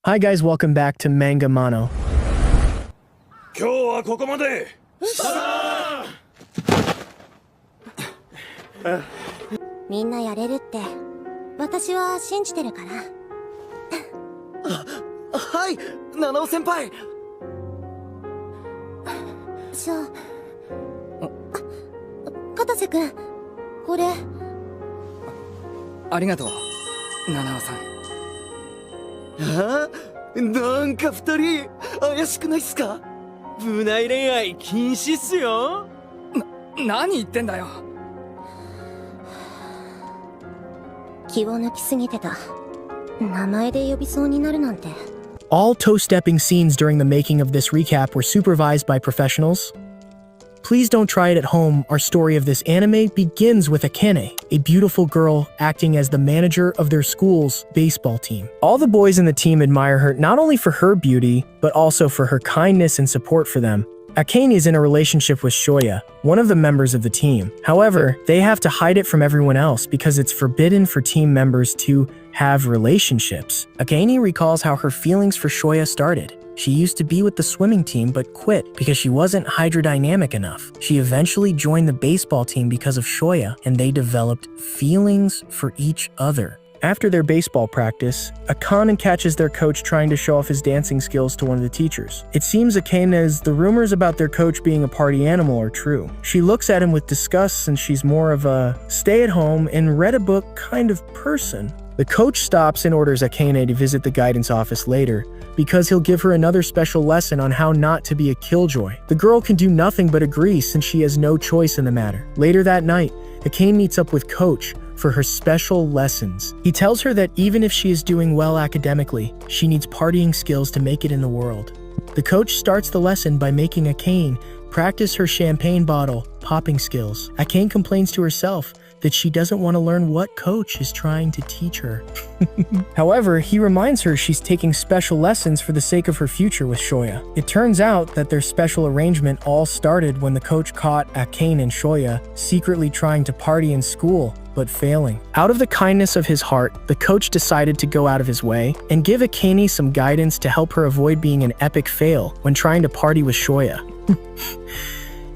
Hi guys, welcome back to Manga Mono. 今日はここまで。みんなやれるって私は信じてるから。はい、七尾先輩。片瀬くん、これ。ありがとう、七尾さん。なんか二人怪しくないっすか？部内恋愛禁止っすよ。何言ってんだよ。気を抜きすぎてた。名前で呼びそうになるなんて。 All toe-stepping scenes during the making of this recap were supervised by professionals. Please don't try it at home. Our story of this anime begins with Akane, a beautiful girl acting as the manager of their school's baseball team. All the boys in the team admire her not only for her beauty, but also for her kindness and support for them. Akane is in a relationship with Shoya, one of the members of the team. However, they have to hide it from everyone else because it's forbidden for team members to have relationships. Akane recalls how her feelings for Shoya started. She used to be with the swimming team but quit because she wasn't hydrodynamic enough. She eventually joined the baseball team because of Shoya, and they developed feelings for each other. After their baseball practice, Akane catches their coach trying to show off his dancing skills to one of the teachers. It seems Akane's the rumors about their coach being a party animal are true. She looks at him with disgust, and she's more of a stay-at-home and read a book kind of person. The coach stops and orders Akane to visit the guidance office later because he'll give her another special lesson on how not to be a killjoy. The girl can do nothing but agree since she has no choice in the matter. Later that night, Akane meets up with Coach for her special lessons. He tells her that even if she is doing well academically, she needs partying skills to make it in the world. The coach starts the lesson by making Akane practice her champagne bottle popping skills. Akane complains to herself that she doesn't want to learn what Coach is trying to teach her. However, he reminds her she's taking special lessons for the sake of her future with Shoya. It turns out that their special arrangement all started when the coach caught Akane and Shoya secretly trying to party in school, but failing. Out of the kindness of his heart, the coach decided to go out of his way and give Akane some guidance to help her avoid being an epic fail when trying to party with Shoya.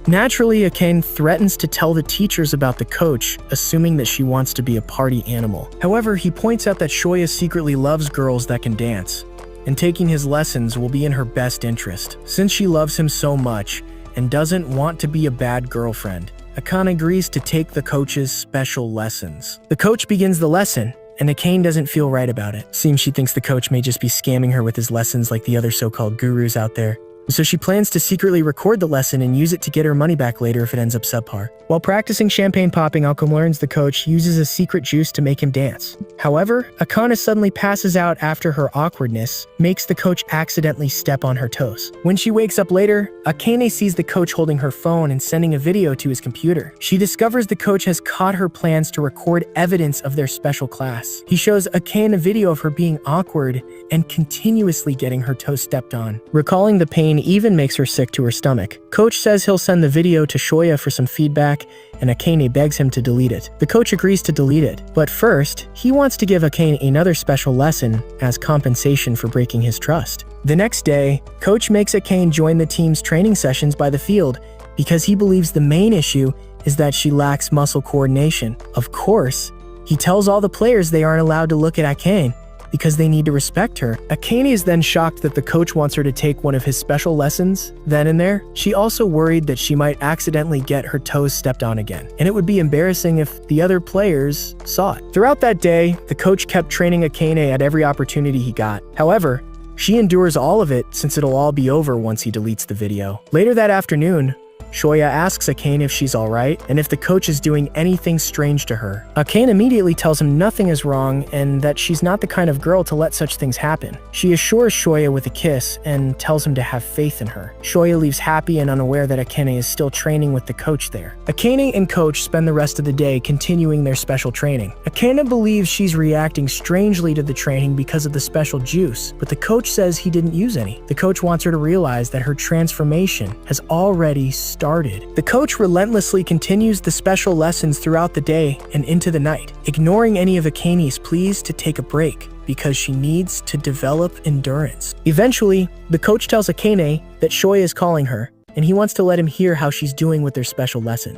Naturally, Akane threatens to tell the teachers about the coach, assuming that she wants to be a party animal. However, he points out that Shoya secretly loves girls that can dance, and taking his lessons will be in her best interest, since she loves him so much and doesn't want to be a bad girlfriend. Akane agrees to take the coach's special lessons. The coach begins the lesson, and Akane doesn't feel right about it. Seems she thinks the coach may just be scamming her with his lessons like the other so-called gurus out there. So she plans to secretly record the lesson and use it to get her money back later if it ends up subpar. While practicing champagne popping, Akane learns the coach uses a secret juice to make him dance. However, Akane suddenly passes out after her awkwardness makes the coach accidentally step on her toes. When she wakes up later, Akane sees the coach holding her phone and sending a video to his computer. She discovers the coach has caught her plans to record evidence of their special class. He shows Akane a video of her being awkward and continuously getting her toes stepped on. Recalling the pain even makes her sick to her stomach. Coach says he'll send the video to Shoya for some feedback, and Akane begs him to delete it. The coach agrees to delete it, but first, he wants to give Akane another special lesson as compensation for breaking his trust. The next day, Coach makes Akane join the team's training sessions by the field because he believes the main issue is that she lacks muscle coordination. Of course, he tells all the players they aren't allowed to look at Akane because they need to respect her. Akane is then shocked that the coach wants her to take one of his special lessons. Then and there, she also worried that she might accidentally get her toes stepped on again, and it would be embarrassing if the other players saw it. Throughout that day, the coach kept training Akane at every opportunity he got. However, she endures all of it since it'll all be over once he deletes the video. Later that afternoon, Shoya asks Akane if she's alright and if the coach is doing anything strange to her. Akane immediately tells him nothing is wrong and that she's not the kind of girl to let such things happen. She assures Shoya with a kiss and tells him to have faith in her. Shoya leaves happy and unaware that Akane is still training with the coach there. Akane and coach spend the rest of the day continuing their special training. Akane believes she's reacting strangely to the training because of the special juice, but the coach says he didn't use any. The coach wants her to realize that her transformation has already started. The coach relentlessly continues the special lessons throughout the day and into the night, ignoring any of Akane's pleas to take a break. because she needs to develop endurance. Eventually, the coach tells Akane that Shoya is calling her, and he wants to let him hear how she's doing with their special lesson.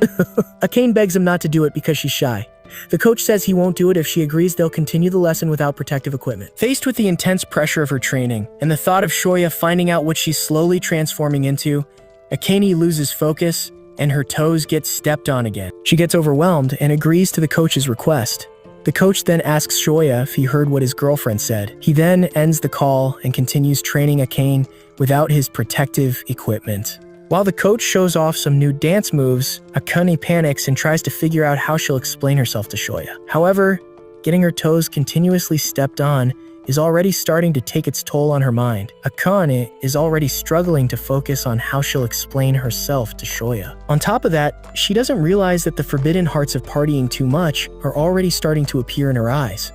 Akane begs him not to do it because she's shy. The coach says he won't do it if she agrees they'll continue the lesson without protective equipment. Faced with the intense pressure of her training, and the thought of Shoya finding out what she's slowly transforming into, Akane loses focus, and her toes get stepped on again. She gets overwhelmed and agrees to the coach's request. The coach then asks Shoya if he heard what his girlfriend said. He then ends the call and continues training Akane without his protective equipment. While the coach shows off some new dance moves, Akane panics and tries to figure out how she'll explain herself to Shoya. However, getting her toes continuously stepped on is already starting to take its toll on her mind. Akane is already struggling to focus on how she'll explain herself to Shoya. On top of that, she doesn't realize that the forbidden hearts of partying too much are already starting to appear in her eyes.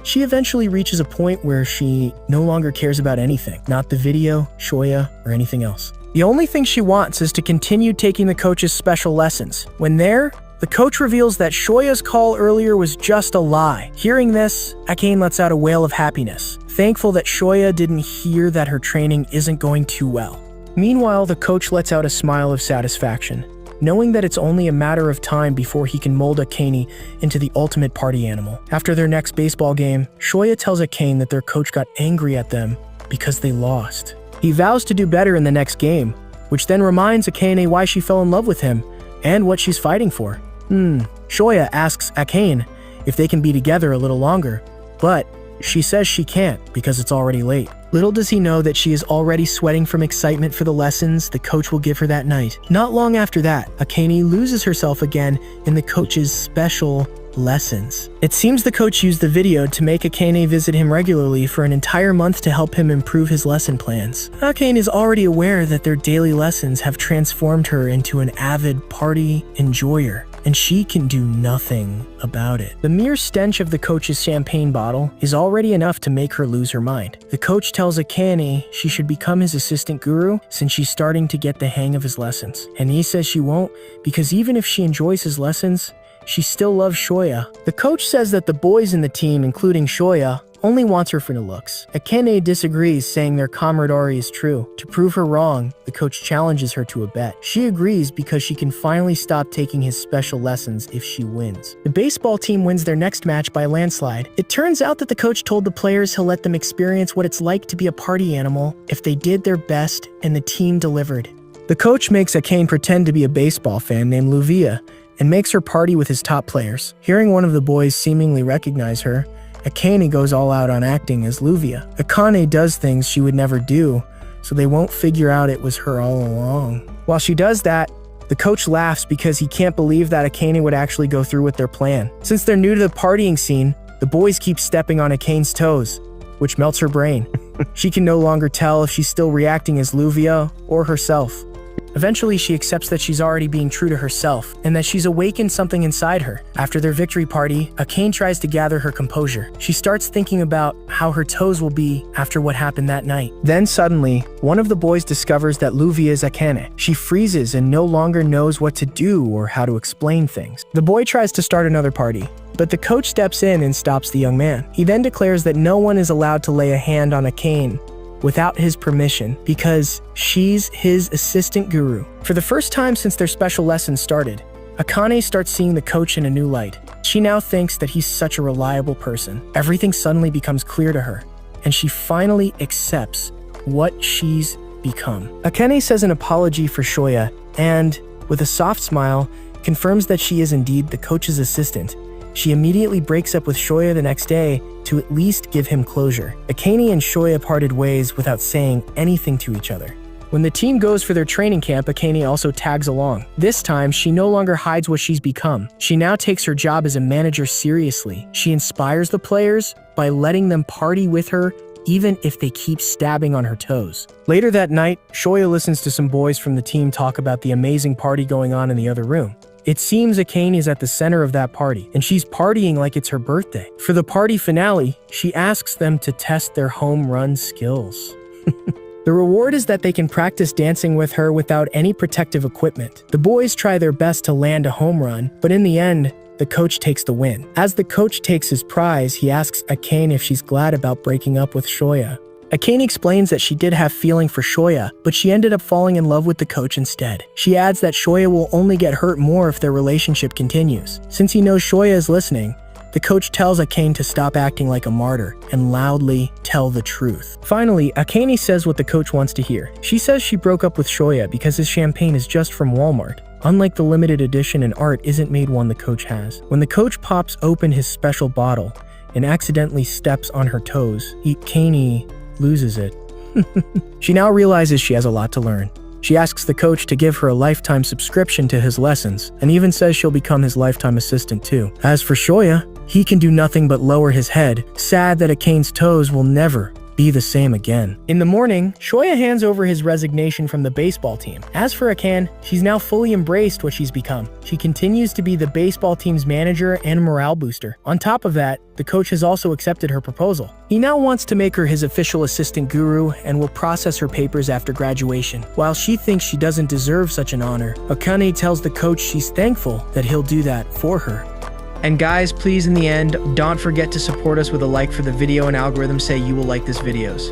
She eventually reaches a point where she no longer cares about anything, not the video, Shoya, or anything else. The only thing she wants is to continue taking the coach's special lessons. When there, the coach reveals that Shoya's call earlier was just a lie. Hearing this, Akane lets out a wail of happiness, thankful that Shoya didn't hear that her training isn't going too well. Meanwhile, the coach lets out a smile of satisfaction, knowing that it's only a matter of time before he can mold Akane into the ultimate party animal. After their next baseball game, Shoya tells Akane that their coach got angry at them because they lost. He vows to do better in the next game, which then reminds Akane why she fell in love with him and what she's fighting for. Shoya asks Akane if they can be together a little longer, but she says she can't because it's already late. Little does he know that she is already sweating from excitement for the lessons the coach will give her that night. Not long after that, Akane loses herself again in the coach's special lessons. It seems the coach used the video to make Akane visit him regularly for an entire month to help him improve his lesson plans. Akane is already aware that their daily lessons have transformed her into an avid party enjoyer, and she can do nothing about it. The mere stench of the coach's champagne bottle is already enough to make her lose her mind. The coach tells Akane she should become his assistant guru since she's starting to get the hang of his lessons. And he says she won't because even if she enjoys his lessons, she still loves Shoya. The coach says that the boys in the team, including Shoya, only wants her for the looks. Akane disagrees, saying their camaraderie is true. To prove her wrong, the coach challenges her to a bet. She agrees because she can finally stop taking his special lessons if she wins. The baseball team wins their next match by a landslide. It turns out that the coach told the players he'll let them experience what it's like to be a party animal if they did their best and the team delivered. The coach makes Akane pretend to be a baseball fan named Luvia and makes her party with his top players. Hearing one of the boys seemingly recognize her, Akane goes all out on acting as Luvia. Akane does things she would never do, so they won't figure out it was her all along. While she does that, the coach laughs because he can't believe that Akane would actually go through with their plan. Since they're new to the partying scene, the boys keep stepping on Akane's toes, which melts her brain. She can no longer tell if she's still reacting as Luvia or herself. Eventually, she accepts that she's already being true to herself and that she's awakened something inside her. After their victory party, Akane tries to gather her composure. She starts thinking about how her toes will be after what happened that night. Then suddenly, one of the boys discovers that Luvia is Akane. She freezes and no longer knows what to do or how to explain things. The boy tries to start another party, but the coach steps in and stops the young man. He then declares that no one is allowed to lay a hand on Akane without his permission because she's his assistant guru. For the first time since their special lessons started, Akane starts seeing the coach in a new light. She now thinks that he's such a reliable person. Everything suddenly becomes clear to her, and she finally accepts what she's become. Akane says an apology for Shoya and, with a soft smile, confirms that she is indeed the coach's assistant. She immediately breaks up with Shoya the next day to at least give him closure. Akane and Shoya parted ways without saying anything to each other. When the team goes for their training camp, Akane also tags along. This time, she no longer hides what she's become. She now takes her job as a manager seriously. She inspires the players by letting them party with her even if they keep stabbing on her toes. Later that night, Shoya listens to some boys from the team talk about the amazing party going on in the other room. It seems Akane is at the center of that party, and she's partying like it's her birthday. For the party finale, she asks them to test their home run skills. The reward is that they can practice dancing with her without any protective equipment. The boys try their best to land a home run, but in the end, the coach takes the win. As the coach takes his prize, he asks Akane if she's glad about breaking up with Shoya. Akane explains that she did have feeling for Shoya, but she ended up falling in love with the coach instead. She adds that Shoya will only get hurt more if their relationship continues. Since he knows Shoya is listening, the coach tells Akane to stop acting like a martyr and loudly tell the truth. Finally, Akane says what the coach wants to hear. She says she broke up with Shoya because his champagne is just from Walmart. Unlike the limited edition and art isn't made one the coach has. When the coach pops open his special bottle and accidentally steps on her toes, Akane loses it. She now realizes she has a lot to learn. She asks the coach to give her a lifetime subscription to his lessons, and even says she'll become his lifetime assistant too. As for Shoya, he can do nothing but lower his head, sad that Akane's toes will never be the same again. In the morning, Shoya hands over his resignation from the baseball team. As for Akane, she's now fully embraced what she's become. She continues to be the baseball team's manager and morale booster. On top of that, the coach has also accepted her proposal. He now wants to make her his official assistant guru and will process her papers after graduation. While she thinks she doesn't deserve such an honor, Akane tells the coach she's thankful that he'll do that for her. And guys, please in the end, don't forget to support us with a like for the video and algorithms say you will like these videos.